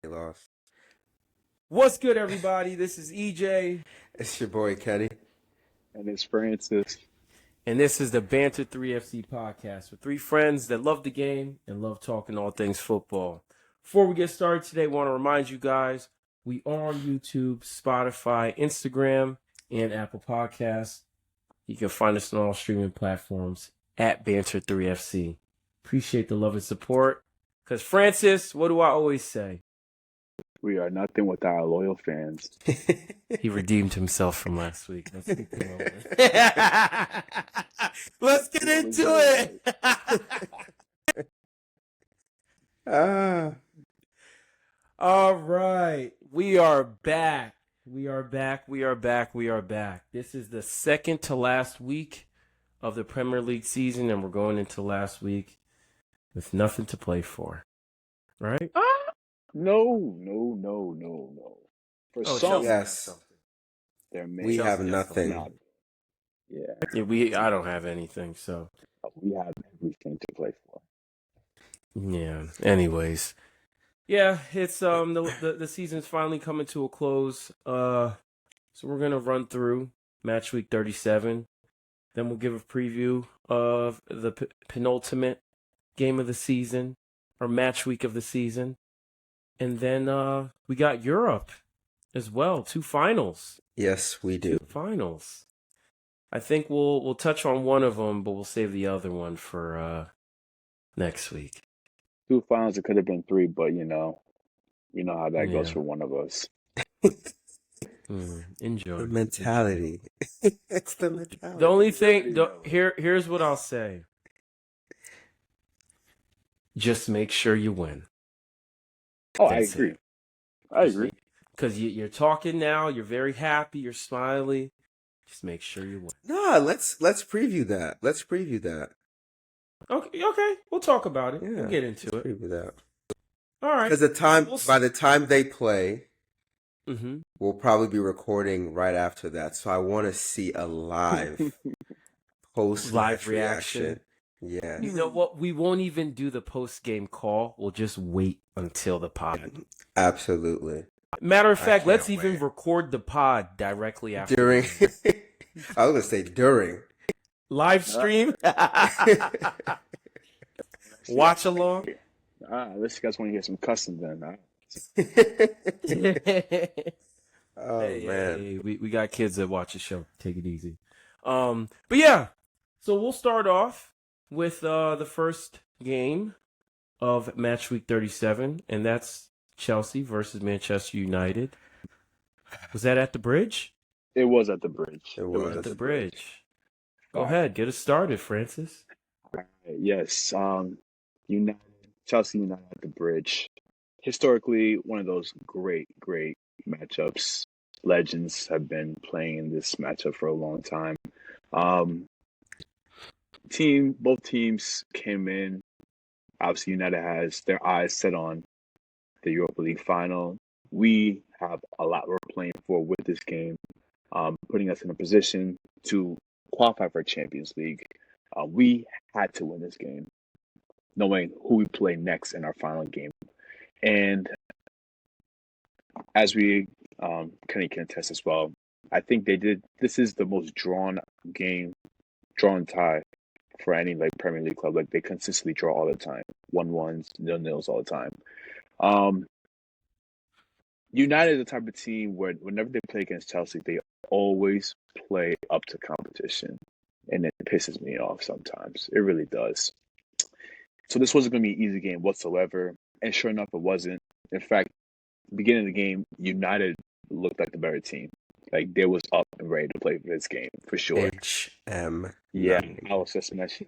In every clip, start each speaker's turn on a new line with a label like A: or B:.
A: Lost.
B: What's good, everybody? This is EJ.
A: It's your boy Kenny.
C: And it's Francis.
B: And this is the Banter 3FC podcast with three friends that love the game and love talking all things football. Before we get started today, I want to remind you guys, we are on YouTube, Spotify, Instagram, and Apple Podcasts. You can find us on all streaming platforms at Banter 3FC. Appreciate the love and support. Because Francis, what do I always say?
C: We are nothing without our loyal fans.
B: He redeemed himself from last week. Let's get it. Let's get into it. All right. We are back. We are back. This is the second to last week of the Premier League season, and we're going into last week with nothing to play for. Right?
C: No. For some,
A: yes,
C: there may
A: we have
C: be
A: nothing.
C: not. Yeah,
B: I don't have anything, so
C: we have everything to play for.
B: yeah. Anyways, yeah, it's the season's finally coming to a close. So we're gonna run through Matchweek 37. Then we'll give a preview of the penultimate game of the season, or match week of the season. And then we got Europe as well. 2 finals.
A: Yes, we do.
B: 2 finals. I think we'll touch on one of them, but we'll save the other one for next week.
C: 2 finals, it could have been 3, but you know how that goes for one of us.
B: Enjoy.
A: The mentality. It's the mentality.
B: The only thing, here's what I'll say. Just make sure you win.
C: Oh,
B: That's
C: I agree.
B: it.
C: I agree.
B: Because you're talking now, you're very happy, you're smiley. Just make sure you win.
A: No, let's preview that.
B: Okay, we'll talk about it.
A: Yeah,
B: We'll get into it.
A: Preview that.
B: All right.
A: Because by the time they play,
B: Mm-hmm.
A: we'll probably be recording right after that. So I want to see a live post-match reaction. Yeah.
B: You know what? We won't even do the post-game call. We'll just wait until the pod.
A: Absolutely.
B: Matter of fact, let's
A: can't
B: even
A: wait.
B: record the pod directly after.
A: During, I was going to say during.
B: Live stream. Watch along.
C: Unless you guys want to get some cussing then.
A: Oh,
B: Hey,
A: man.
B: hey, we got kids that watch the show. Take it easy. But yeah, so we'll start off with the first game of Match Week 37, and that's Chelsea versus Manchester United. Was that at the Bridge?
C: It was at the Bridge.
A: It was
B: At the Bridge. Go ahead, get us started, Francis.
C: Yes. Chelsea United at the Bridge. Historically, one of those great matchups. Legends have been playing in this matchup for a long time. Both teams came in. Obviously, United has their eyes set on the Europa League final. We have a lot we're playing for with this game, putting us in a position to qualify for Champions League. We had to win this game, knowing who we play next in our final game. And as we Kenny can attest as well, I think this is the most drawn tie for any Premier League club. They consistently draw all the time. 1-1s, 0-0s all the time. United is the type of team where whenever they play against Chelsea, they always play up to competition. And it pisses me off sometimes. It really does. So this wasn't going to be an easy game whatsoever. And sure enough, it wasn't. In fact, beginning of the game, United looked like the better team. They was up and ready to play for this game for sure.
A: HM.
C: Yeah, I was just going to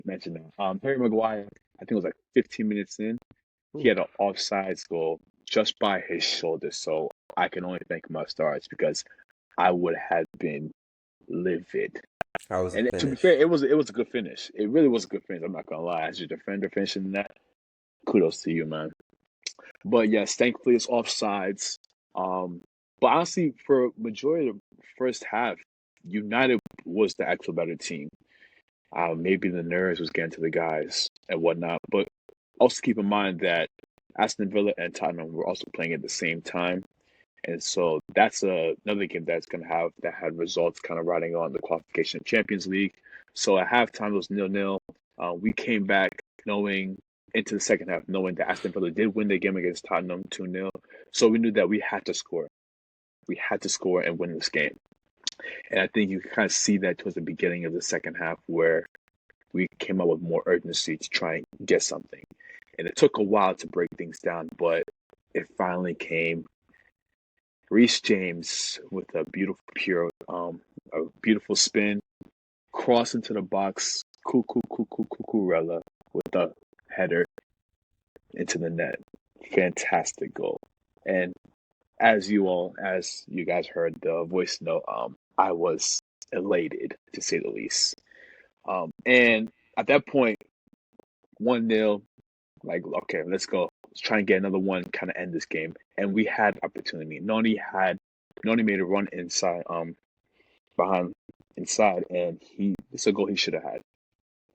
C: mention that. Harry Maguire, I think it was 15 minutes in, he had an offsides goal just by his shoulder. So I can only thank my stars because I would have been livid. And to be fair, it was a good finish. It really was a good finish. I'm not gonna lie. As your defender finishing that, kudos to you, man. But yes, thankfully it's offsides. But honestly, for majority of the first half, United was the actual better team. Maybe the nerves was getting to the guys and whatnot, but also keep in mind that Aston Villa and Tottenham were also playing at the same time. And so that's another game that's going to have that had results kind of riding on the qualification of Champions League. So at halftime, it was 0-0. We came back knowing into the second half, knowing that Aston Villa did win the game against Tottenham 2-0. So we knew that we had to score. We had to score and win this game. And I think you can kind of see that towards the beginning of the second half where we came up with more urgency to try and get something. And it took a while to break things down, but it finally came. Reece James with a beautiful spin, cross into the box, Cucurella with a header into the net. Fantastic goal. And as you guys heard the voice note, I was elated to say the least. And at that point, 1-0, like, okay, let's go. Let's try and get another one, kind of end this game. And we had opportunity. Noni made a run inside, behind inside, and it's a goal he should have had.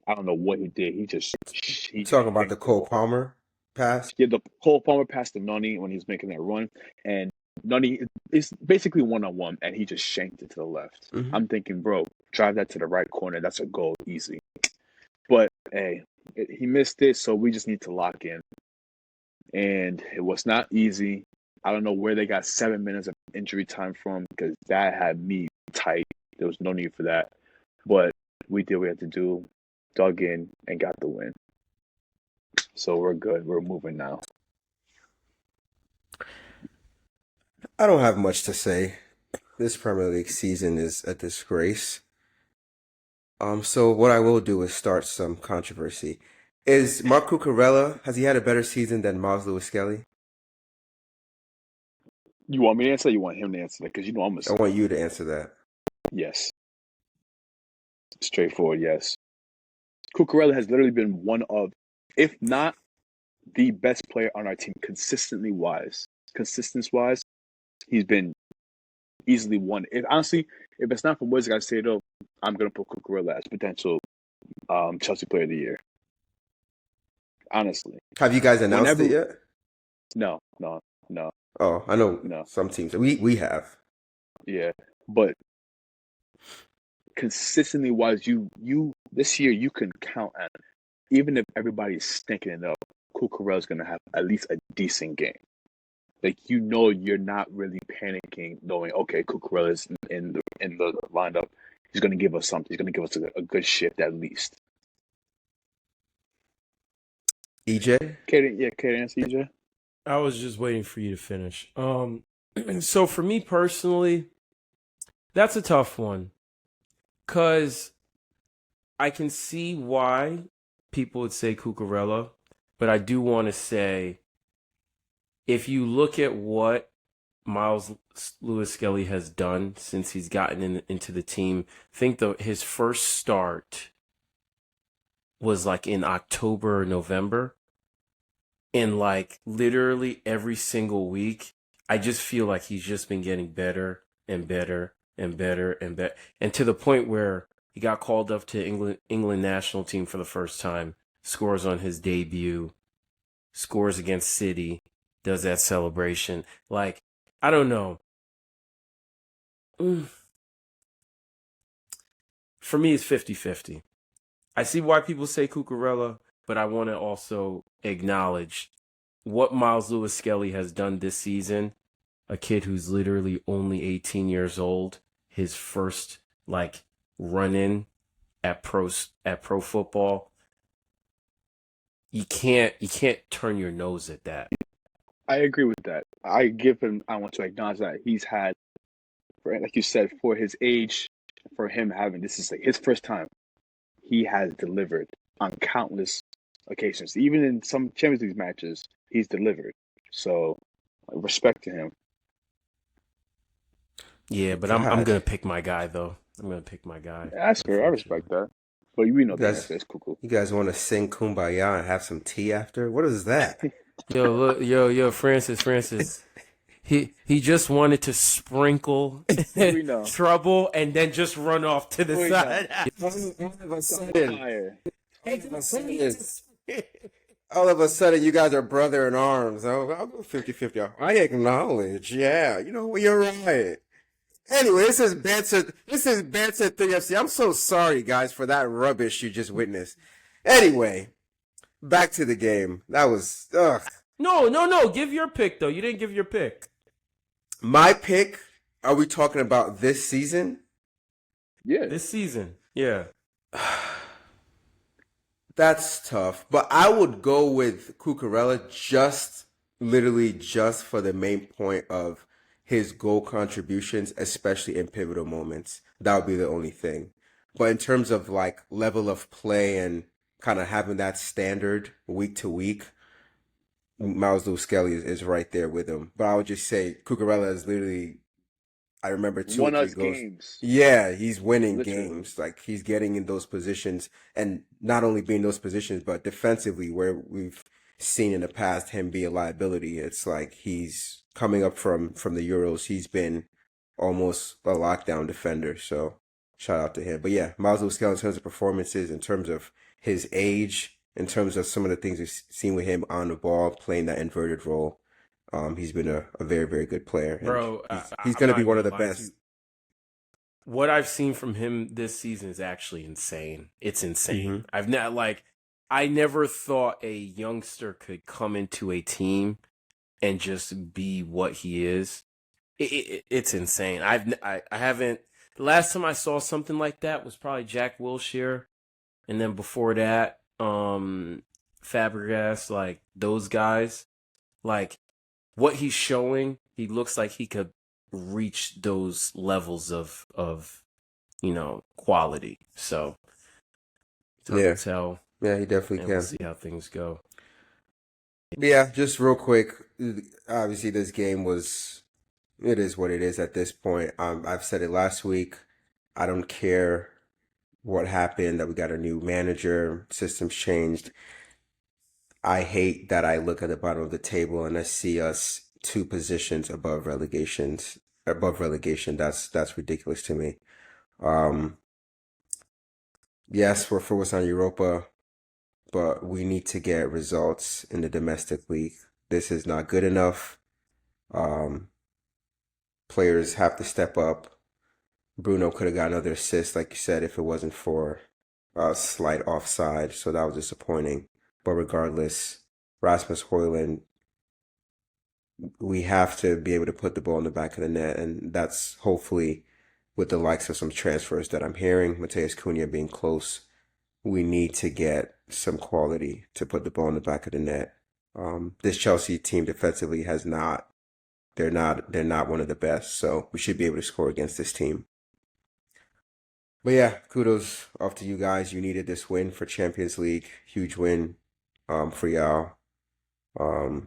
C: I don't know what he did. He
A: talking about the Cole Palmer pass?
C: Yeah, the Cole Palmer pass to Noni when he's making that run, and Noni is basically 1-on-1, and he just shanked it to the left.
A: Mm-hmm.
C: I'm thinking, bro, drive that to the right corner. That's a goal, easy. But hey, he missed it, so we just need to lock in. And it was not easy. I don't know where they got 7 minutes of injury time from, because that had me tight. There was no need for that. But we did what we had to do, dug in, and got the win. So we're good. We're moving now.
A: I don't have much to say. This Premier League season is a disgrace. So what I will do is start some controversy. Is Mark Cucurella, has he had a better season than Miles Lewis-Skelly?
C: You want me to answer? Or you want him to answer that? Because you know I'm
A: I want you to answer that.
C: Yes. Straightforward, yes. Cucurella has literally been one of, if not the best player on our team, consistence-wise, he's been easily one. If it's not for Moise Caicedo, I'm gonna put Cucurella as potential Chelsea Player of the Year. Honestly,
A: have you guys announced it yet?
C: No.
A: Oh, I know.
C: No.
A: Some teams we have.
C: Yeah, but consistently wise, you this year you can count on, even if everybody's stinking it up, Cucurella's gonna have at least a decent game. Like, you're not really panicking, knowing, okay, Cucurella's in the lineup. He's gonna give us something. He's gonna give us a good shift at least.
A: EJ?
C: Can you answer, EJ?
B: I was just waiting for you to finish. So for me personally, that's a tough one. Because I can see why people would say Cucurella, but I do want to say, if you look at what Miles Lewis-Skelly has done since he's gotten into the team, I think his first start was like in October or November. And like literally every single week, I just feel like he's just been getting better and better and better and better. And to the point where he got called up to England national team for the first time, scores on his debut, scores against City, does that celebration. Like, I don't know. For me, it's 50-50. I see why people say Cucurella, but I want to also acknowledge what Miles Lewis-Skelly has done this season. A kid who's literally only 18 years old, his first run-in at pro football. You can't turn your nose at that.
C: I agree with that. I want to acknowledge that he's had, like you said, for his age, for him having, this is like his first time, he has delivered on countless occasions. Even in some Champions League matches, he's delivered. So, respect to him.
B: Yeah, but I'm gonna pick my guy though. I'm gonna pick my guy.
C: Yeah, that's fair. I respect that. But we know that it's cool.
A: You guys want to sing Kumbaya and have some tea after? What is that?
B: Yo, Francis. He just wanted to sprinkle trouble and then just run off to the side.
A: All of a sudden, you guys are brother in arms. I'll go 50-50. I acknowledge. Yeah, you're right. Anyway, this is Banter 3FC. I'm so sorry, guys, for that rubbish you just witnessed. Anyway, back to the game. That was, ugh.
B: No. Give your pick, though. You didn't give your pick.
A: My pick, are we talking about this season?
C: Yeah.
B: This season. Yeah.
A: That's tough, but I would go with Cucurella literally just for the main point of his goal contributions, especially in pivotal moments. That would be the only thing. But in terms of like level of play and kind of having that standard week to week, Miles Lewis Skelly is right there with him. But I would just say Cucurella is literally, I remember two or
C: Won
A: three
C: us
A: goals.
C: games.
A: Yeah, he's winning
C: Literally.
A: games. Like he's getting in those positions, and not only being in those positions, but defensively, where we've seen in the past him be a liability. It's like he's coming up from the Euros. He's been almost a lockdown defender. So shout out to him. But yeah, Miles Lewis Skelly in terms of performances, in terms of his age, in terms of some of the things we've seen with him on the ball, playing that inverted role. He's been a very, very good player. And
B: Bro,
A: he's
B: I'm
A: going to
B: not
A: be one of
B: gonna
A: the
B: lie to
A: best.
B: you. What I've seen from him this season is actually insane. It's insane. I never thought a youngster could come into a team and just be what he is. It's insane. I haven't. The last time I saw something like that was probably Jack Wilshere, and then before that, Fabregas. Like those guys, like what he's showing, he looks like he could reach those levels of quality. So tough
A: Yeah.
B: to tell,
A: Yeah, he definitely
B: and
A: can.
B: we'll see how things go.
A: But yeah, just real quick. Obviously, this game it is what it is at this point. I've said it last week. I don't care what happened, that we got a new manager, systems changed. I hate that I look at the bottom of the table and I see us 2 positions above relegation. That's ridiculous to me. Yes, we're focused on Europa, but we need to get results in the domestic league. This is not good enough. Players have to step up. Bruno could have got another assist, like you said, if it wasn't for a slight offside. So that was disappointing. But regardless, Rasmus Højlund, we have to be able to put the ball in the back of the net. And that's hopefully with the likes of some transfers that I'm hearing, Mateus Cunha being close. We need to get some quality to put the ball in the back of the net. This Chelsea team defensively they're not one of the best, so we should be able to score against this team. But yeah, kudos off to you guys. You needed this win for Champions League. Huge win for y'all. But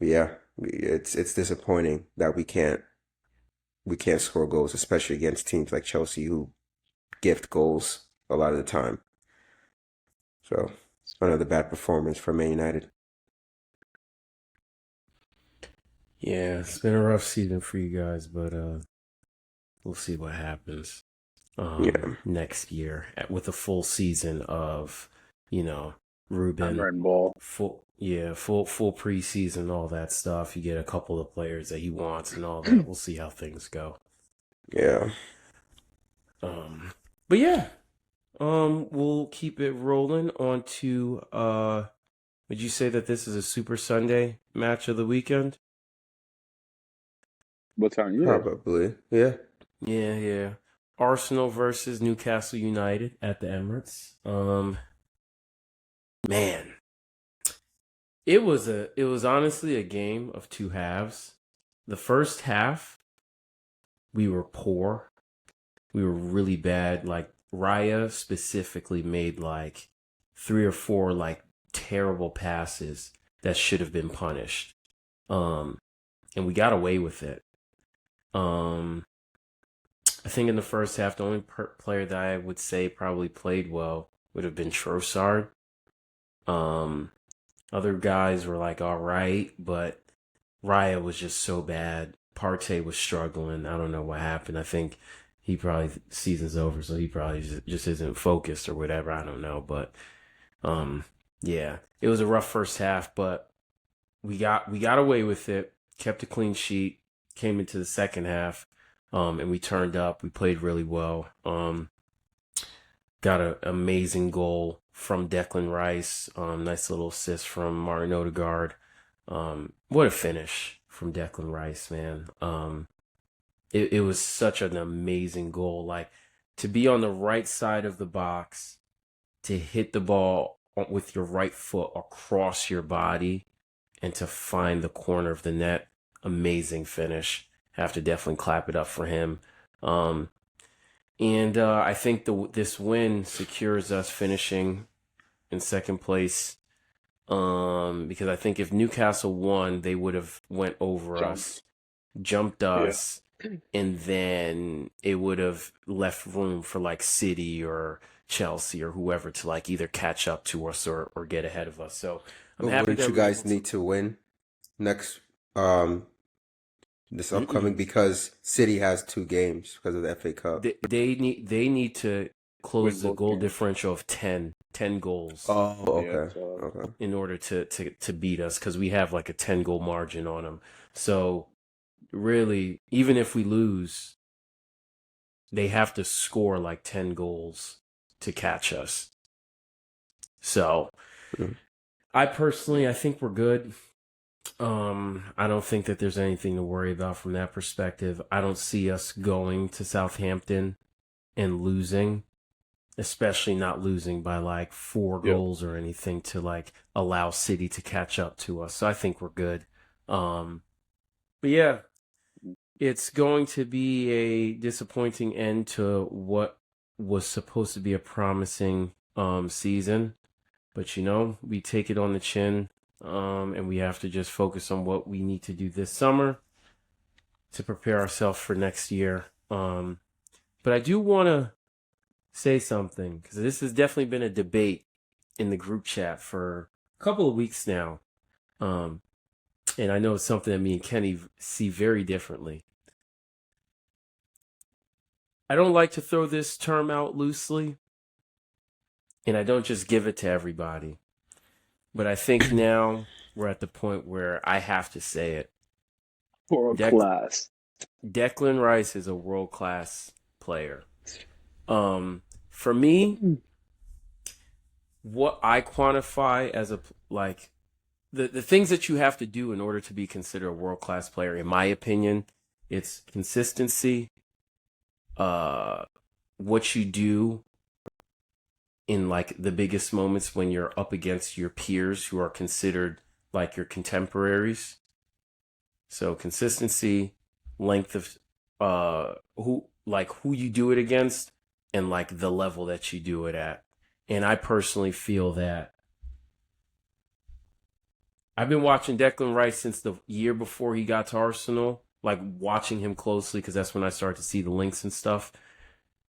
A: yeah, it's disappointing that we can't score goals, especially against teams like Chelsea who gift goals a lot of the time. So another bad performance from Man United.
B: Yeah, it's been a rough season for you guys, but we'll see what happens next year with a full season of, Ruben,
C: Hammer and ball.
B: full preseason, all that stuff. You get a couple of players that he wants and all that. We'll see how things go.
A: Yeah.
B: But yeah, we'll keep it rolling on to would you say that this is a Super Sunday match of the weekend?
C: What time? Yeah.
A: Probably. Yeah.
B: Yeah. Arsenal versus Newcastle United at the Emirates. Man, it was honestly a game of two halves. The first half, we were poor. We were really bad. Like Raya specifically made like 3 or 4 like terrible passes that should have been punished. And we got away with it. I think in the first half, the only player that I would say probably played well would have been Trossard. Other guys were like all right, but Raya was just so bad. Partey was struggling. I don't know what happened. I think he probably season's over, so he probably just isn't focused or whatever. I don't know, but Yeah, it was a rough first half, but we got away with it. Kept a clean sheet. Came into the second half, and we turned up. We played really well. Got an amazing goal from Declan Rice. Nice little assist from Martin Odegaard. What a finish from Declan Rice, man. It was such an amazing goal. Like to be on the right side of the box, to hit the ball with your right foot across your body, and to find the corner of the net. Amazing finish. Have to definitely clap it up for him. And I think this win secures us finishing in second place. Because I think if Newcastle won, they would have went over us, jumped us, and then it would have left room for like City or Chelsea or whoever to like either catch up to us or get ahead of us. So I'm
A: But
B: happy
A: wouldn't
B: that
A: you
B: we were
A: guys
B: able
A: need to win next this upcoming because City has 2 games because of the FA Cup?
B: they need to close
C: Win
B: the
C: both
B: goal
C: games.
B: differential of 10 goals
A: Oh,
C: Yeah,
A: okay.
C: so
A: Okay.
B: in order to beat us because we have like a 10 goal margin on them. So really, even if we lose, they have to score like 10 goals to catch us. So
A: Mhm.
B: I think we're good. I don't think that there's anything to worry about from that perspective. I don't see us going to Southampton and losing, especially not losing by like 4
C: Yep.
B: goals or anything to like allow City to catch up to us. So I think we're good. But yeah, it's going to be a disappointing end to what was supposed to be a promising season. But we take it on the chin, and we have to just focus on what we need to do this summer to prepare ourselves for next year. But I do want to say something because this has definitely been a debate in the group chat for a couple of weeks now. And I know it's something that me and Kenny see very differently. I don't like to throw this term out loosely, and I don't just give it to everybody. But I think now we're at the point where I have to say it.
C: world class.
B: Declan Rice is a world-class player. For me, what I quantify as the things that you have to do in order to be considered a world-class player, in my opinion, it's consistency, what you do in like the biggest moments when you're up against your peers who are considered like your contemporaries. So consistency, length of who you do it against, and like the level that you do it at. And I personally feel that I've been watching Declan Rice since the year before he got to Arsenal, like watching him closely because that's when I started to see the links and stuff.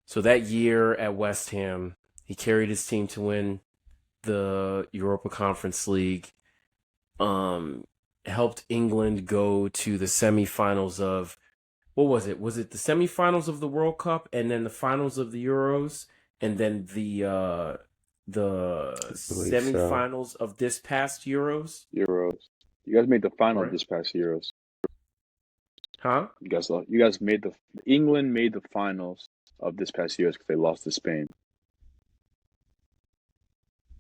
B: So that year at West Ham, he carried his team to win the Europa Conference League. Helped England go to the semifinals of, what was it? Was it the semifinals of the World Cup and then the finals of the Euros and then the
A: believe so.
B: semifinals of this past Euros?
C: Euros. You guys made the final
B: Right.
C: this past Euros.
B: Huh?
C: You guys made England made the finals of this past Euros because they lost to Spain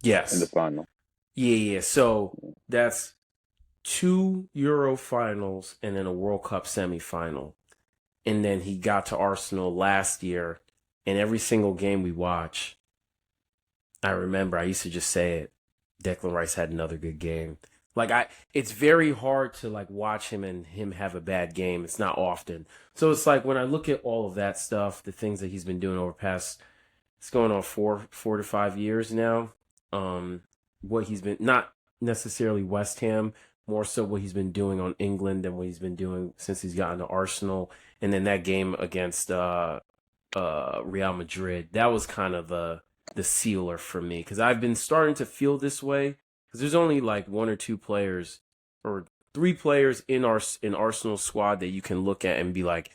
B: Yes.
C: in the final.
B: Yeah. So that's 2 Euro finals and then a World Cup semifinal. And then he got to Arsenal last year, and every single game we watch, I remember I used to just say it. Declan Rice had another good game. It's very hard to like watch him and him have a bad game. It's not often. So it's like when I look at all of that stuff, the things that he's been doing over past, it's going on 4 to 5 years now. What he's been, not necessarily West Ham, more so what he's been doing on England than what he's been doing since he's gotten to Arsenal. And then that game against Real Madrid, that was kind of the sealer for me because I've been starting to feel this way because there's only like 1 or 2 players or 3 players in Arsenal's squad that you can look at and be like,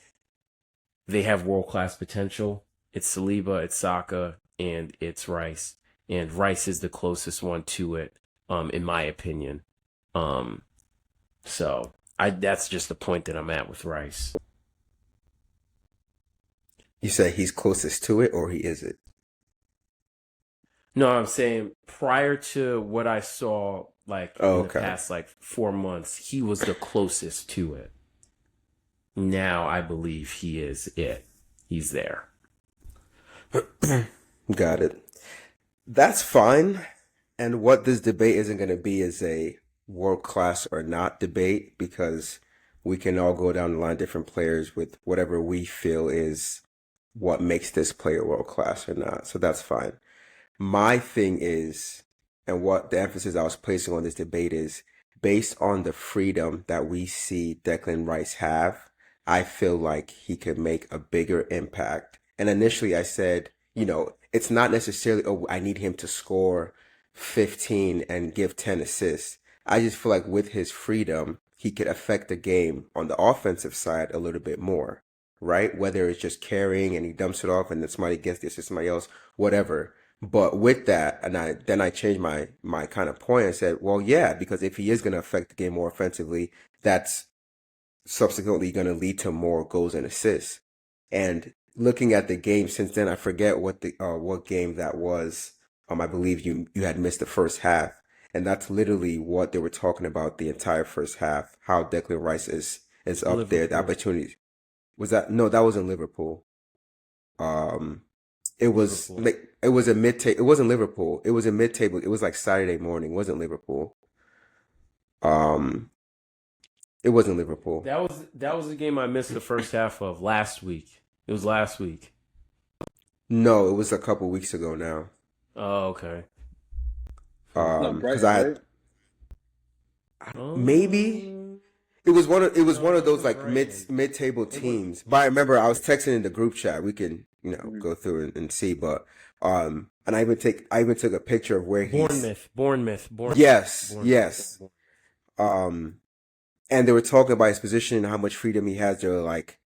B: they have world-class potential. It's Saliba, it's Saka, and it's Rice. And Rice is the closest one to it. in my opinion. So that's just the point that I'm at with Rice.
A: You say he's closest to it, or he isn't?
B: No, I'm saying prior to what I saw, like
A: Oh,
B: in the
A: okay.
B: past, like 4 months, he was the closest to it. Now I believe he is it. He's there.
A: Got it. That's fine. And what this debate isn't going to be is a world class or not debate, because we can all go down the line different players with whatever we feel is what makes this player world class or not. So that's fine. My thing is, and what the emphasis I was placing on this debate is, based on the freedom that we see Declan Rice have, I feel like he could make a bigger impact. And initially I said, it's not necessarily, oh, I need him to score 15 and give 10 assists. I just feel like with his freedom, he could affect the game on the offensive side a little bit more, right? Whether it's just carrying and he dumps it off and then somebody gets this to somebody else, whatever. But with that, and I changed my kind of point and said, well, yeah, because if he is going to affect the game more offensively, that's subsequently going to lead to more goals and assists. And looking at the game since then, I forget what game that was. I believe you had missed the first half, and that's literally what they were talking about the entire first half. How Declan Rice is up there. The
B: Liverpool.
A: opportunities was that no, that was in Liverpool. It was
B: Liverpool.
A: like it was a mid table. It wasn't Liverpool. It was a mid table. It was like Saturday morning. It wasn't Liverpool. Um, it wasn't Liverpool.
B: That was the game I missed the first half of last week. It was last week.
A: No, it was a couple weeks ago now.
B: Oh, okay.
C: Not
A: Because
C: Brighton,
A: I
C: right?
A: had maybe it was one of those like mid table teams. But I remember I was texting in the group chat. We can
C: Mhm.
A: go through and see. But and I even took a picture of where he's.
B: Bournemouth.
A: Yes,
B: Bournemouth.
A: yes. Um, and they were talking about his position and how much freedom he has. They were like,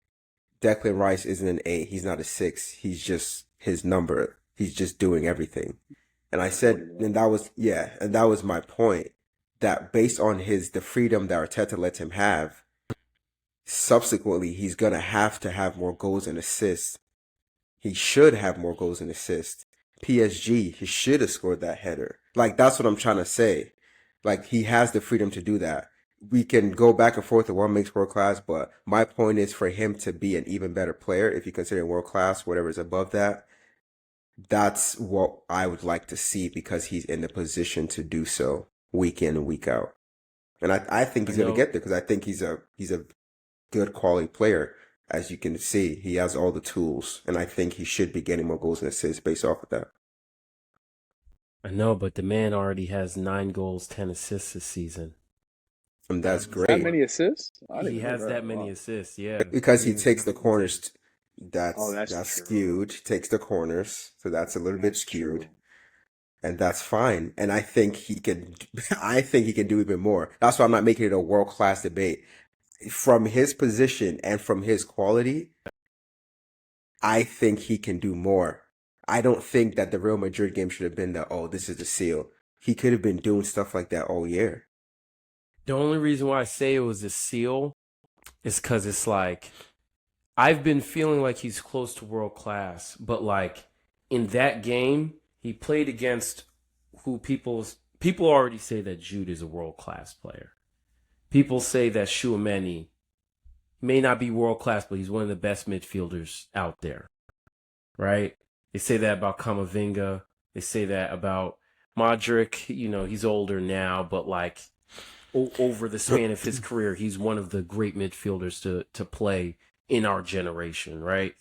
A: Declan Rice isn't an 8. He's not a 6. He's just his number. He's just doing everything. And I said, and that was my point. That based on the freedom that Arteta lets him have, subsequently he's gonna have to have more goals and assists. He should have more goals and assists. PSG, he should have scored that header. Like that's what I'm trying to say. Like he has the freedom to do that. We can go back and forth on what makes world class, but my point is for him to be an even better player, if you consider world class, whatever is above that, that's what I would like to see because he's in the position to do so week in and week out. And I think
B: I
A: he's going to
B: know.
A: get there because I think he's a good quality player. As you can see, he has all the tools, and I think he should be getting more goals and assists based off of that.
B: I know, but the man already has 9 goals, 10 assists this season.
A: And that's
C: That
A: great
C: many assists? I didn't
B: He
C: even know
B: has that
C: that.
B: many
C: Wow.
B: assists, yeah.
A: because he takes the corners.
C: Oh,
A: That's
C: that's true.
A: skewed. Takes the corners, so that's a little bit
C: That's
A: skewed.
C: true.
A: And that's fine. And I think he can. I think he can do even more. That's why I'm not making it a world class debate. From his position and from his quality, I think he can do more. I don't think that the Real Madrid game should have been the, oh, this is the seal. He could have been doing stuff like that all year.
B: The only reason why I say it was a seal is because it's like, I've been feeling like he's close to world class, but like in that game, he played against who people already say that Jude is a world class player. People say that Tchouaméni may not be world class, but he's one of the best midfielders out there, right? They say that about Kamavinga. They say that about Modric. He's older now, but like over the span of his career, he's one of the great midfielders to play in our generation, right?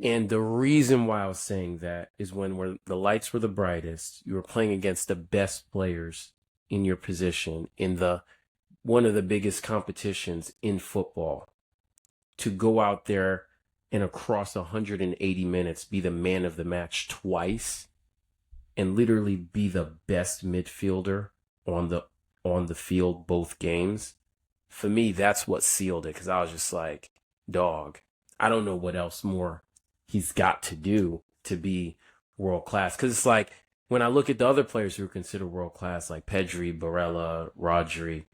B: And the reason why I was saying that is when the lights were the brightest, you were playing against the best players in your position in the one of the biggest competitions in football. To go out there and across 180 minutes be the man of the match twice and literally be the best midfielder on the field both games. For me, that's what sealed it, because I was just like, dog, I don't know what else more he's got to do to be world class. Because it's like when I look at the other players who are considered world class, like Pedri, Barella, Rodri,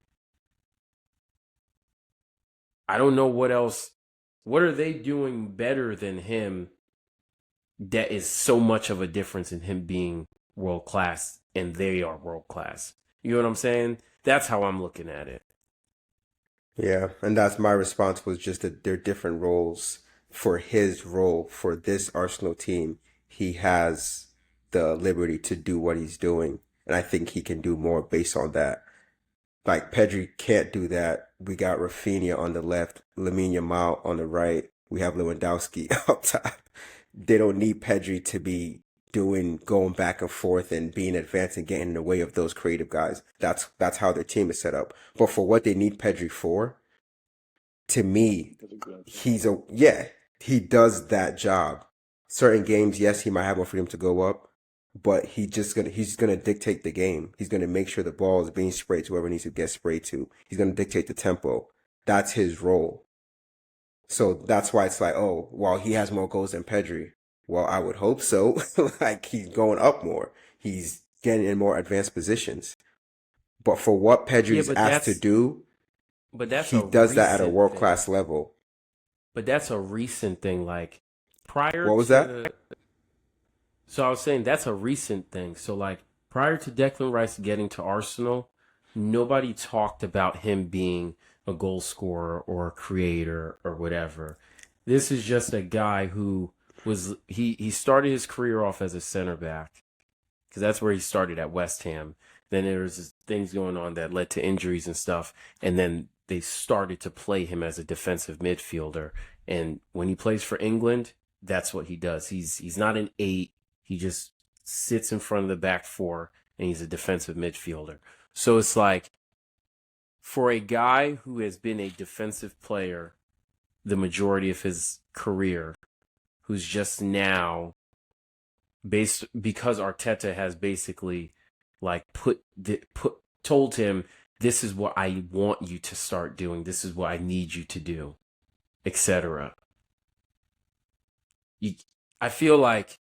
B: I don't know what else. What are they doing better than him that is so much of a difference in him being world class and they are world class? You know what I'm saying? That's how I'm looking at it.
A: Yeah, and that's my response was just that they're different roles for his role for this Arsenal team. He has the liberty to do what he's doing, and I think he can do more based on that. Like Pedri can't do that. We got Rafinha on the left, Lamine Yamal on the right. We have Lewandowski up top. They don't need Pedri to be going back and forth and being advanced and getting in the way of those creative guys. That's how their team is set up. But for what they need Pedri for, to me, he does that job. Certain games, yes, he might have more freedom to go up, but he's gonna dictate the game. He's gonna make sure the ball is being sprayed to whoever needs to get sprayed to. He's gonna dictate the tempo. That's his role. So that's why it's like, oh, well, he has more goals than Pedri. Well, I would hope so. Like he's going up more. He's getting in more advanced positions. But for what Pedri's asked to do, he does that at a world class level.
B: But that's a recent thing. Like prior
A: What was that?
B: So I was saying that's a recent thing. So like prior to Declan Rice getting to Arsenal, nobody talked about him being a goal scorer or a creator or whatever. This is just a guy who was he started his career off as a center back because that's where he started at West Ham. Then there was things going on that led to injuries and stuff, and then they started to play him as a defensive midfielder. And when he plays for England, that's what he does. He's not an 8. He just sits in front of the back 4, and he's a defensive midfielder. So it's like, for a guy who has been a defensive player the majority of his career, who's just now, because Arteta has basically like told him, this is what I want you to start doing, this is what I need you to do, etc. I feel like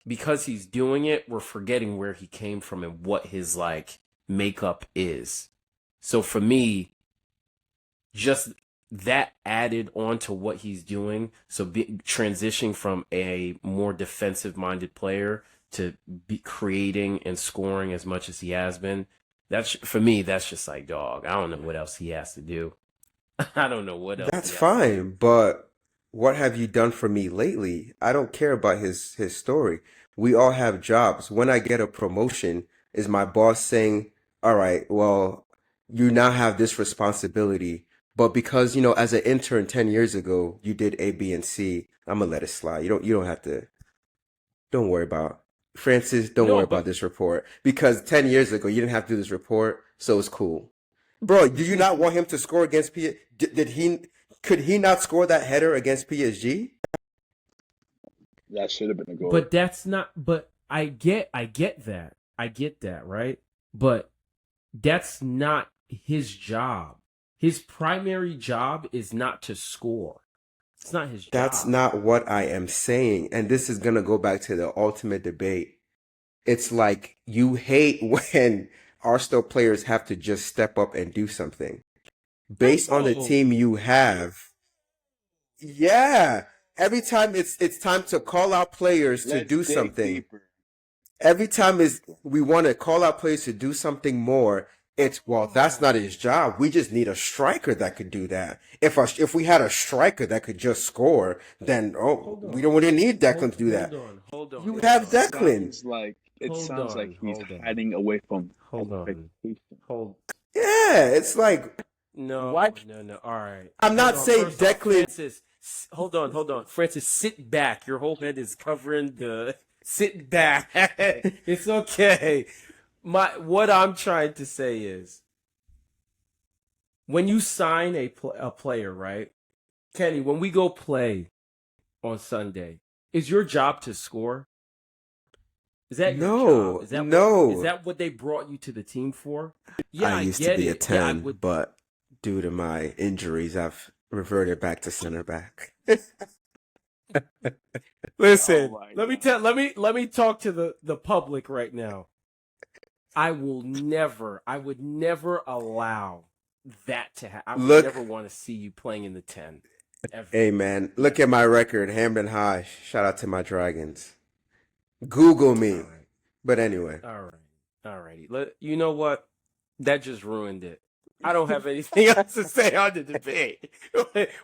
B: because he's doing it, we're forgetting where he came from and what his like makeup is. So for me, just that added on to what he's doing, so transitioning from a more defensive-minded player to be creating and scoring as much as he has been, that's for me. That's just like, dog, I don't know what else he has to do. I don't know what else.
A: That's fine, but what have you done for me lately? I don't care about his story. We all have jobs. When I get a promotion, is my boss saying, all right, well, you now have this responsibility, but because, as an intern 10 years ago, you did A, B, and C, I'm gonna let it slide. You don't have to, don't worry about Francis, don't worry about this report. Because 10 years ago, you didn't have to do this report, so it's cool. Bro, do you not want him to score against PSG? Could he not score that header against PSG?
C: That should have been a goal.
B: But that's not, but I get that. I get that, right? But that's not his job. His primary job is not to score. It's not his job.
A: That's not what I am saying. And this is going to go back to the ultimate debate. It's like you hate when Arsenal players have to just step up and do something. Based on the team you have. Yeah. Every time it's time to call out players to do something. Every time we want to call out players to do something more, that's not his job. We just need a striker that could do that. If we had a striker that could just score, then we don't really need Declan to do that.
B: Hold on.
A: You have Declan.
C: It sounds like he's hiding away from
B: expectation.
A: Yeah, it's like
B: no.
A: Why?
B: No. All right.
A: I'm not saying Declan.
B: Francis, hold on. Francis, sit back. Your whole head is covering the. Sit back. It's okay. What I'm trying to say is, when you sign a player, right, Kenny? When we go play on Sunday, is your job to score? Is that your job? Is that what they brought you to the team for? Yeah,
A: I used to be a 10, but due to my injuries, I've reverted back to center back.
B: Listen,
C: Oh my
B: let me talk to the public right now. I would never allow that to happen. I would
A: Look,
B: never want to see you playing in the 10. Ever.
A: hey man, look at my record, Hamden High. Shout out to my Dragons. Google me.
B: All right.
A: But anyway.
B: All righty. You know what? That just ruined it. I don't have anything else to say on the debate.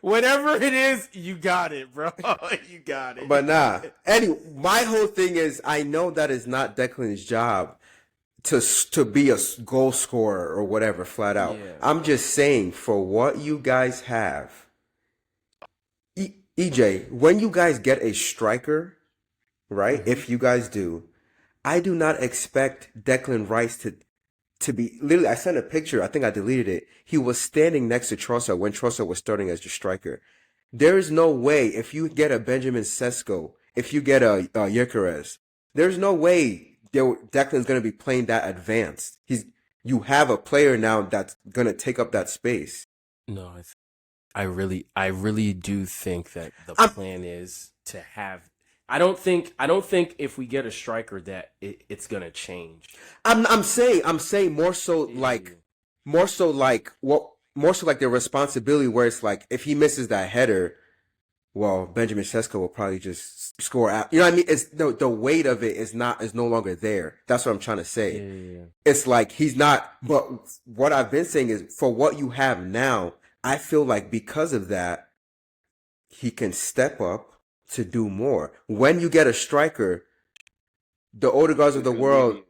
B: Whatever it is, you got it, bro. You got it.
A: But nah. Anyway, my whole thing is I know that is not Declan's job to be a goal scorer or whatever, flat out.
B: Yeah.
A: I'm just saying, for what you guys have, EJ, when you guys get a striker, right?
B: Mm-hmm.
A: If you guys do, I do not expect Declan Rice to be literally. I sent a picture. I think I deleted it. He was standing next to Trossard when Trossard was starting as your striker. There is no way if you get a Benjamin Sesko, if you get a Gyökeres, there's no way Declan's going to be playing that advanced. You have a player now that's going to take up that space.
B: No, I really do think that the plan is to have. I don't think if we get a striker that it's gonna change.
A: I'm saying more so like the responsibility where it's like if he misses that header, well, Benjamin Sesko will probably just score out. You know what I mean? It's the weight of it is no longer there. That's what I'm trying to say.
B: Yeah.
A: It's like he's not. But what I've been saying is for what you have now, I feel like because of that, he can step up to do more. When you get a striker, the Odegaards of the world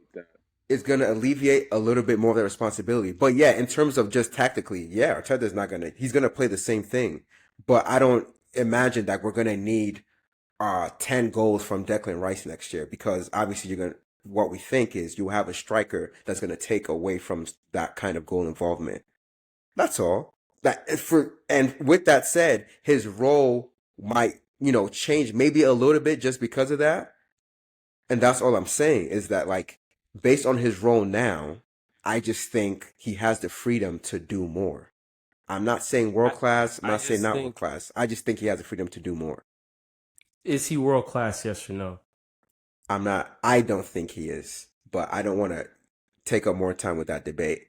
A: is going to alleviate a little bit more of the responsibility. But yeah, in terms of just tactically, yeah, Arteta's not he's going to play the same thing. But I don't imagine that we're going to need 10 goals from Declan Rice next year because obviously what we think is you have a striker that's going to take away from that kind of goal involvement. That's all. And with that said, his role might, change maybe a little bit just because of that. And that's all I'm saying is that like based on his role now, I just think he has the freedom to do more. I'm not saying world class. I'm not saying not world class. I just think he has the freedom to do more.
B: Is he world class? Yes or no?
A: I don't think he is, but I don't want to take up more time with that debate.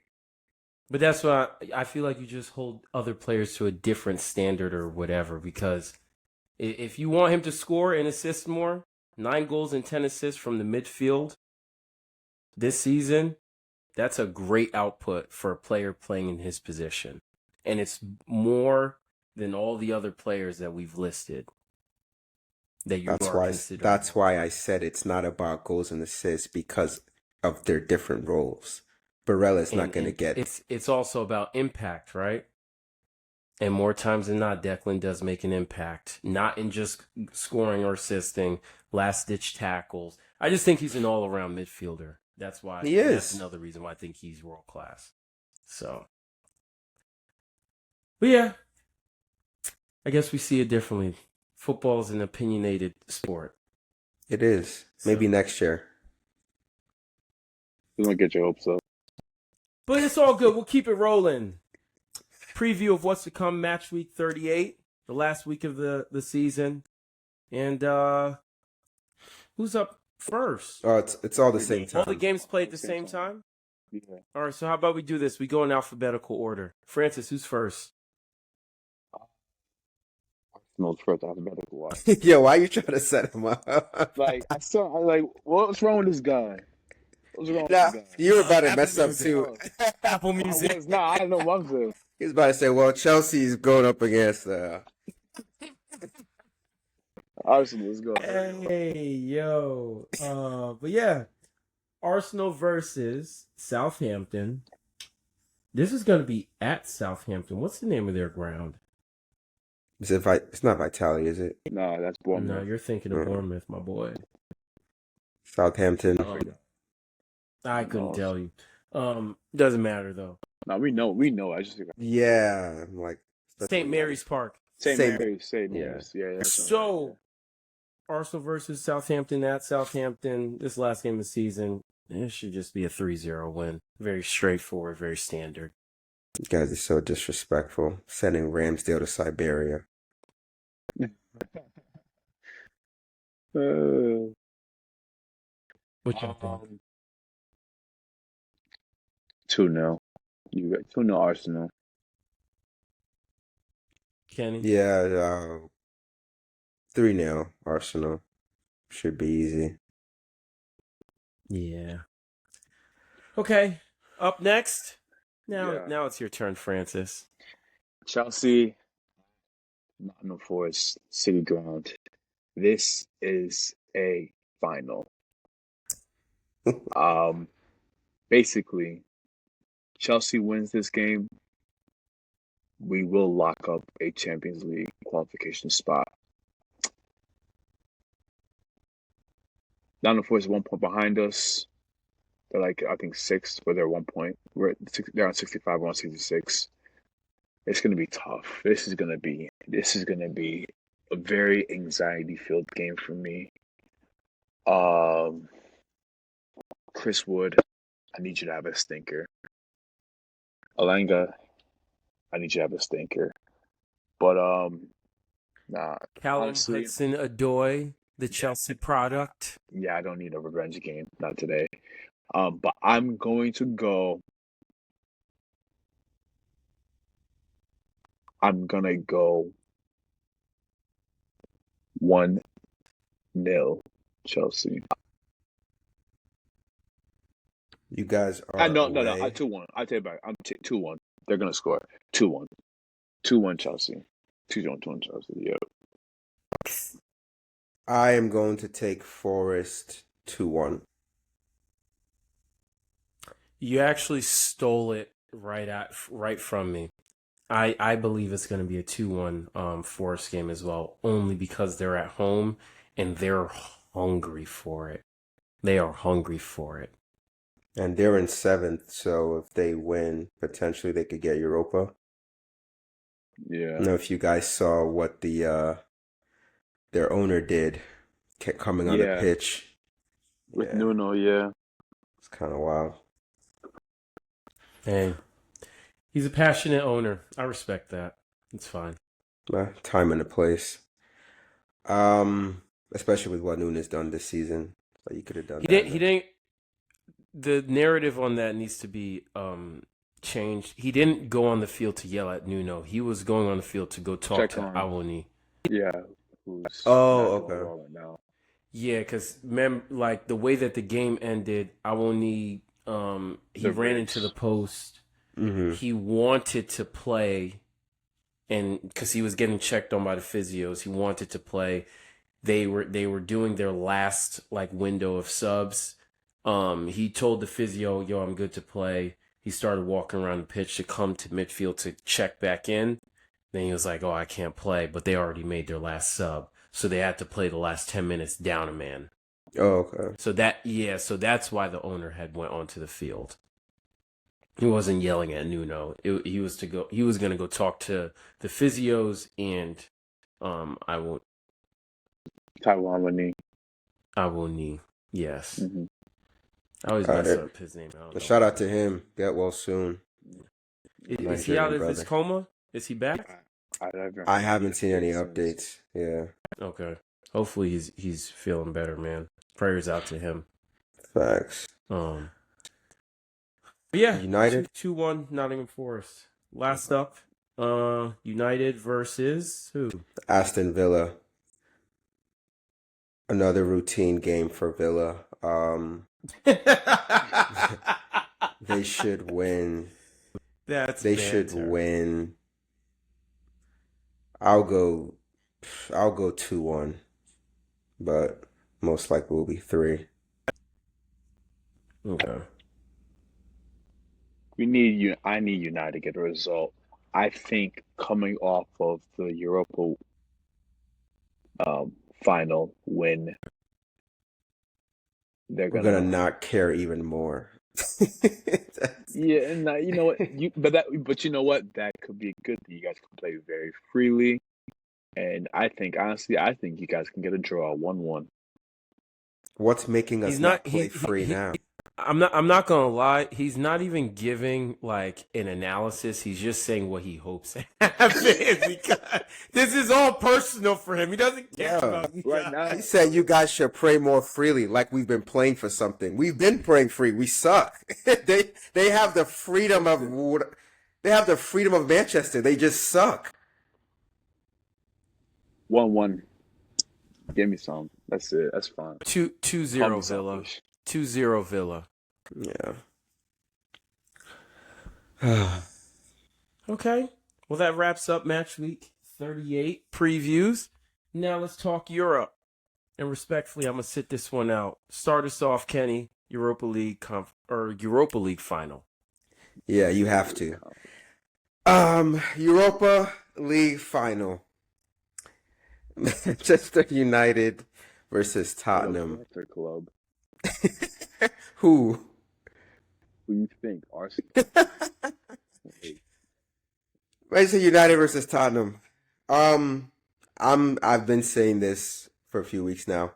B: But that's why I feel like you just hold other players to a different standard or whatever. Because if you want him to score and assist more, 9 goals and 10 assists from the midfield this season, that's a great output for a player playing in his position. And it's more than all the other players that we've listed.
A: That's why I said it's not about goals and assists because of their different roles. Barella's not going to get.
B: It's also about impact, right? And more times than not, Declan does make an impact, not in just scoring or assisting, last ditch tackles. I just think he's an all around midfielder. That's why
A: he is.
B: That's another reason why I think he's world class. So, but yeah, I guess we see it differently. Football is an opinionated sport.
A: It is. Maybe next year.
C: You don't get your hopes up.
B: But it's all good. We'll keep it rolling. Preview of what's to come, Matchweek 38, the last week of the season. And who's up first?
A: Oh, it's all the same time.
B: All the games played at the same time?
C: Yeah.
B: All right, so how about we do this? We go in alphabetical order. Francis, who's first?
C: Arsenal's first alphabetical order.
A: Yo, why are you trying to set him up?
C: What's wrong with this guy? What's wrong with this guy?
A: You were about to mess up too.
B: Apple Music.
C: I don't know what I'm saying.
A: He was about to say, well, Chelsea's going up against
C: Arsenal, let's go.
B: Hey, yo. But yeah, Arsenal versus Southampton. This is going to be at Southampton. What's the name of their ground?
A: It's not Vitality, is it?
C: No, that's Bournemouth.
B: No, you're thinking of Bournemouth, my boy.
A: Southampton.
B: I couldn't tell you. Doesn't matter though.
C: No, we know. I just
A: yeah, I'm like
B: St. Mary's Park.
C: St. Mary's. Yeah.
B: So, Arsenal versus Southampton at Southampton. This last game of the season, it should just be a 3-0 win. Very straightforward, very standard.
A: You guys are so disrespectful. Sending Ramsdale to Siberia.
C: Uh,
B: What y'all think?
C: 2-0. You got 2-0 Arsenal.
B: Kenny?
A: Yeah, 3-0 Arsenal. Should be easy.
B: Yeah. Okay. Up next.
C: Yeah.
B: Now it's your turn, Francis.
C: Chelsea, Nottingham Forest, City Ground. This is a final. Basically, Chelsea wins this game, we will lock up a Champions League qualification spot. Nottingham Forest is 1 point behind us. They're like, I think, sixth, but they're 1 point. They're on 65, we're on 66. It's gonna be tough. This is gonna be a very anxiety-filled game for me. Chris Wood, I need you to have a stinker. Alanga, I need you to have a stinker. But nah,
B: Callum
C: honestly,
B: Hudson-Odoi, the Chelsea product.
C: yeah, I don't need a revenge game, not today. But I'm going to go. I'm gonna go 1-0 Chelsea.
A: You guys are
C: No,
A: away.
C: 2-1. I take it back. I'm 2-1. They're gonna score 2-1. 2-1 Chelsea. 2-1 Chelsea. Yeah.
A: I am going to take Forest 2-1.
B: You actually stole it right from me. I believe it's going to be a 2-1 Forest game as well, only because they're at home and they're hungry for it. They are hungry for it.
A: And they're in 7th, so if they win, potentially they could get Europa.
C: Yeah.
A: I don't know if you guys saw what their owner did, kept coming on the
C: Yeah.
A: pitch.
C: With
A: Yeah,
C: Nuno, yeah.
A: it's kind of wild.
B: Hey, he's a passionate owner. I respect that. It's fine.
A: Time and a place. Especially with what Nunes done this season. Like you could have done
B: He
A: that.
B: didn't. The narrative on that needs to be changed. He didn't go on the field to yell at Nuno. He was going on the field to go talk
C: Check
B: to
C: on.
B: Awoni.
C: Yeah. Who's
A: Oh,
C: not doing
A: okay.
C: well right now.
B: Yeah, because like the way that the game ended, Awoni he
C: The
B: ran
C: ribs.
B: into the post.
A: Mm-hmm.
B: He wanted to play, and because he was getting checked on by the physios, he wanted to play. They were doing their last like window of subs. He told the physio, "Yo, I'm good to play." He started walking around the pitch to come to midfield to check back in. Then he was like, "Oh, I can't play," but they already made their last sub, so they had to play the last 10 minutes down a man.
A: Oh, okay.
B: So that's why the owner had went onto the field. He wasn't yelling at Nuno. He was going to go talk to the physios and
C: Taiwan.
B: Awoni. Yes.
C: Mm-hmm.
B: I always
A: All
B: mess
A: right.
B: up his name. I don't know.
A: Shout out to him. Get well soon.
B: Is he out of his coma? Is he back?
A: I haven't seen any updates. Yeah.
B: Okay. Hopefully he's feeling better, man. Prayers out to him.
A: Facts.
B: But yeah,
A: United?
B: 2-1 Nottingham Forest. Last up, United versus who?
A: Aston Villa. Another routine game for Villa. They should win. They should win. I'll go 2-1, but most likely will be 3.
B: Okay.
C: I need United to get a result. I think coming off of the Europa final win,
A: We're gonna not care even more.
C: Yeah, and you know what? But you know what? That could be good. You guys can play very freely, and honestly, I think you guys can get a draw, 1-1.
A: What's making us
B: He's
A: not
B: not-
A: play
B: he-
A: free
B: he-
A: now?
B: I'm not gonna lie. He's not even giving like an analysis. He's just saying what he hopes happens because this is all personal for him. He doesn't care
A: Yeah.
B: about you
C: Right
B: guys.
C: now,
A: He said you guys should pray more freely, like we've been praying for something. We've been praying free. We suck. They have the freedom of Manchester. They just suck.
C: 1-1. Give me some. That's it. That's fine.
B: 2-0 Villa. 2-0 Villa.
A: Yeah.
B: Okay. Well, that wraps up Match Week 38 previews. Now let's talk Europe. And respectfully, I'm gonna sit this one out. Start us off, Kenny. Europa League final.
A: Yeah, you have to. Europa League final. Manchester United versus Tottenham.
C: Their club.
A: Who?
C: Who you think? Arsenal.
A: Manchester United versus Tottenham. I've been saying this for a few weeks now.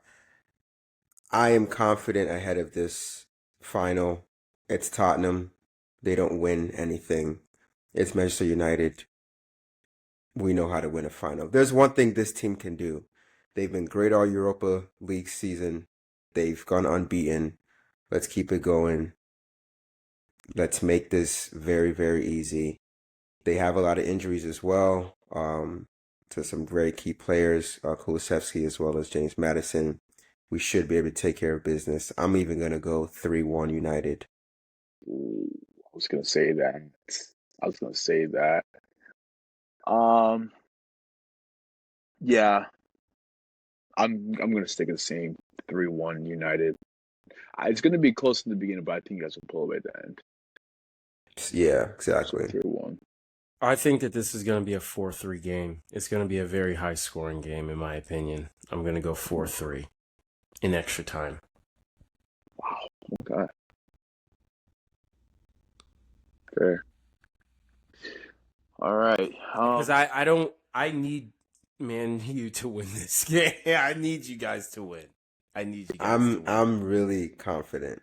A: I am confident ahead of this final. It's Tottenham. They don't win anything. It's Manchester United. We know how to win a final. There's one thing this team can do. They've been great all Europa League season. They've gone unbeaten. Let's keep it going. Let's make this very, very easy. They have a lot of injuries as well to some very key players, Kulusevski as well as James Maddison. We should be able to take care of business. I'm even going to go 3-1 United.
C: Ooh, I was gonna say that. Yeah, I'm gonna stick with the same 3-1 United. It's gonna be close in the beginning, but I think you guys will pull away at the end.
A: Yeah, exactly.
C: 3-1.
B: I think that this is going to be a 4-3 game. It's going to be a very high-scoring game, in my opinion. I'm going to go 4-3 in extra time.
C: Wow. Okay. Fair. All right.
B: Because I need, man, you to win this game. I need you guys to win. I need you guys to win.
A: I'm really confident.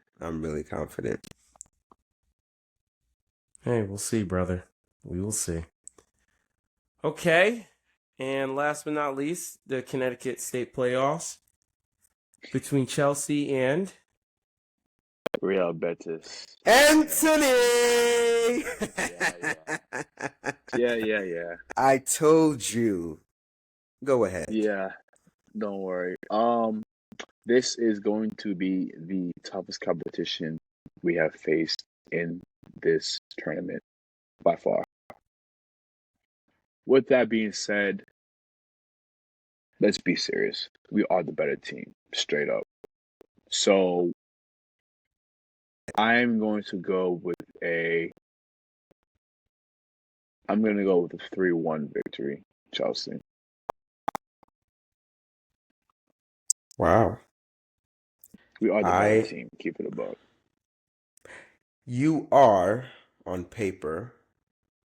B: Hey, we'll see, brother. We will see. Okay. And last but not least, the Connecticut State playoffs between Chelsea and
C: Real Betis.
A: Anthony!
C: Yeah.
A: I told you. Go ahead.
C: Yeah. Don't worry. This is going to be the toughest competition we have faced in this tournament by far. With that being said, let's be serious. We are the better team, straight up. So I'm going to go with a 3-1 victory, Chelsea.
A: Wow.
C: We are the better team. Keep it above.
A: You are on paper,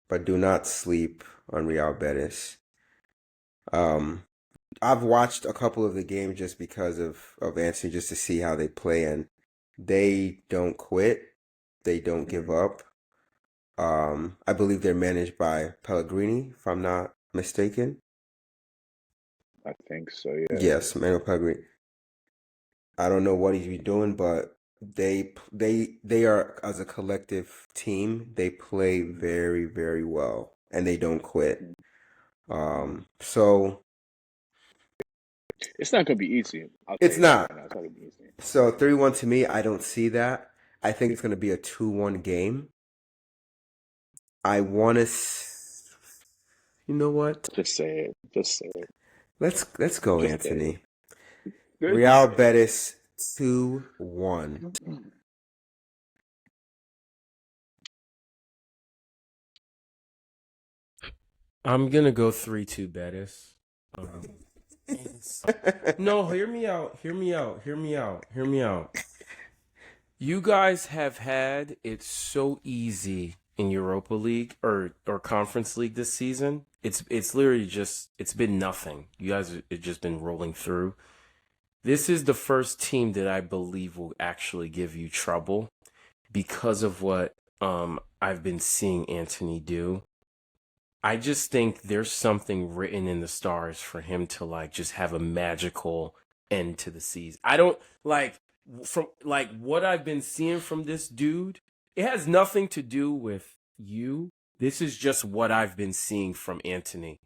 A: but do not sleep on Real Betis. I've watched a couple of the games just because of Anthony, just to see how they play, and they don't quit. They don't give up. I believe they're managed by Pellegrini, if I'm not mistaken.
C: I think so, yeah.
A: Yes, Manuel Pellegrini. I don't know what he's been doing, but they are, as a collective team, they play very, very well, and they don't quit. So
C: it's not gonna be easy.
A: It's not.
C: It's not gonna be easy.
A: So 3-1 to me, I don't see that. I think it's gonna be a 2-1 game. I want to. You know what?
C: Just say it.
A: Let's go,
C: Just
A: Anthony.
C: Good.
A: Real Betis 2-1.
B: I'm gonna go 3-2 Betis. No, hear me out. You guys have had it so easy in Europa League or Conference League this season. It's literally just, it's been nothing. You guys have just been rolling through. This is the first team that I believe will actually give you trouble. because of what I've been seeing Anthony do. I just think there's something written in the stars for him to like just have a magical end to the season. I don't like from like what I've been seeing from this dude. It has nothing to do with you. This is just what I've been seeing from Anthony.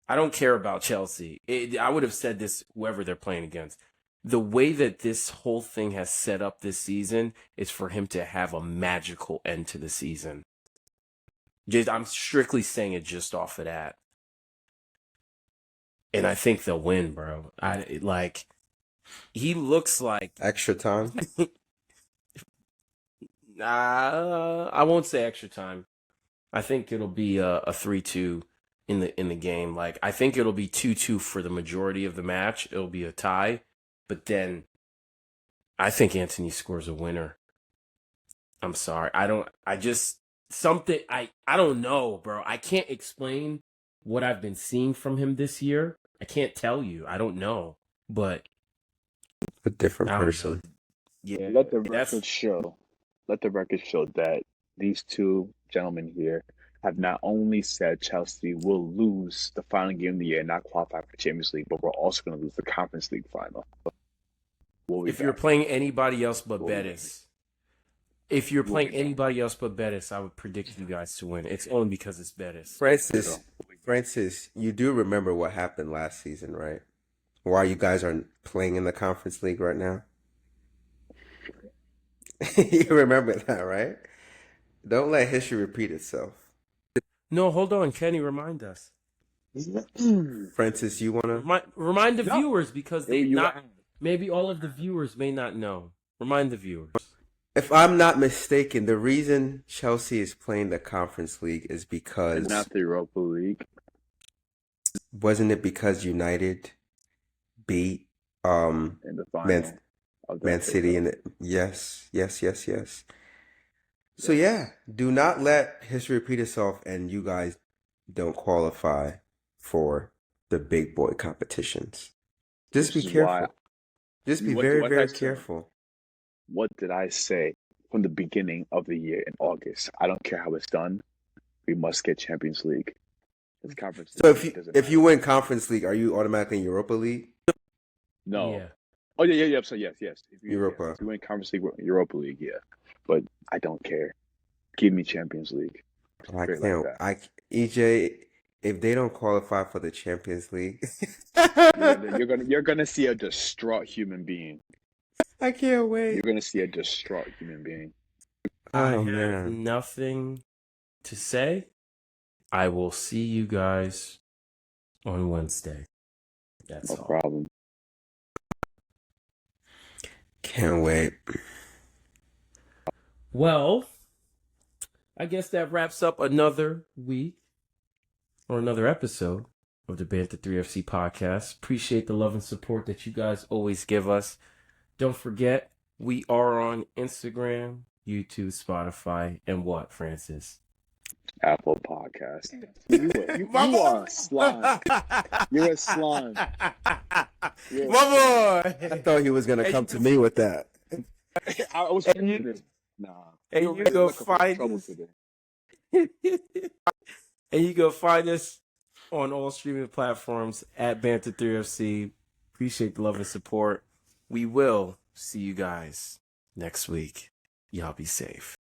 B: I don't care about Chelsea. I would have said this whoever they're playing against. The way that this whole thing has set up this season is for him to have a magical end to the season. I'm strictly saying it just off of that. And I think they'll win, bro. He looks like
A: Extra time.
B: I won't say extra time. I think it'll be a 3-2 in the game. Like I think it'll be 2-2 for the majority of the match. It'll be a tie, but then I think Anthony scores a winner. I'm sorry. I don't know, bro. I can't explain what I've been seeing from him this year. I can't tell you. I don't know. But
A: A different
B: I don't
A: person.
B: know. Yeah.
C: Let the record show that these two gentlemen here have not only said Chelsea will lose the final game of the year and not qualify for Champions League, but we're also going to lose the Conference League final.
B: If you're playing anybody else but
C: We'll be
B: Betis. If you're playing
C: be back.
B: anybody else but Betis, I would predict you guys to win. It's only because it's Betis.
A: Francis, you do remember what happened last season, right? Why you guys aren't playing in the Conference League right now? You remember that, right? Don't let history repeat itself.
B: No, hold on, Kenny. Remind us.
A: Francis, you wanna?
B: Remind the
C: No.
B: viewers because they
C: You
B: not.
C: asked.
B: Maybe all of the viewers may not know. Remind the viewers.
A: If I'm not mistaken, the reason Chelsea is playing the Conference League is
C: And
A: because
C: not the Europa League.
A: wasn't it because United beat
C: In the final
A: Man,
C: of the
A: Man
C: FA
A: City
C: Cup.
A: in the yes. So yeah, do not let history repeat itself and you guys don't qualify for the big boy competitions. Just be
C: Which is why-
A: careful. Just be
C: What-
A: very,
C: what
A: very
C: I said.
A: careful.
C: What did I say from the beginning of the year in August? I don't care how it's done. We must get Champions League. It's Conference
A: So
C: League. It doesn't
A: if you
C: matter.
A: win Conference League, are you automatically in Europa League?
C: No.
B: Yeah.
C: Oh yeah. So yes. If
A: Europa.
C: if you win Conference League, Europa League, yeah. But I don't care. Give me Champions League.
A: I
C: Straight
A: can't.
C: like that.
A: EJ, if they don't qualify for the Champions League,
C: You're gonna see a distraught human being.
A: I can't wait.
C: You're gonna see a distraught human being.
B: I
A: Oh
B: have
A: man.
B: nothing to say. I will see you guys on Wednesday. That's
C: No
B: all.
C: problem.
A: Can't wait.
B: Well, I guess that wraps up another week or another episode of the Banter 3FC podcast. Appreciate the love and support that you guys always give us. Don't forget, we are on Instagram, YouTube, Spotify, and what, Francis?
C: Apple Podcast. You are a slime. You're a slime. You're a
B: My
A: I
B: boy!
A: thought he was gonna
B: Hey,
A: come
B: you
A: to me with that.
C: I was
B: And you-
C: nah.
B: and
C: You're
B: you
C: really
B: go
C: looking for
B: find
C: trouble
B: us.
C: today.
B: And you can find us on all streaming platforms at Banter3FC. Appreciate the love and support. We will see you guys next week. Y'all be safe.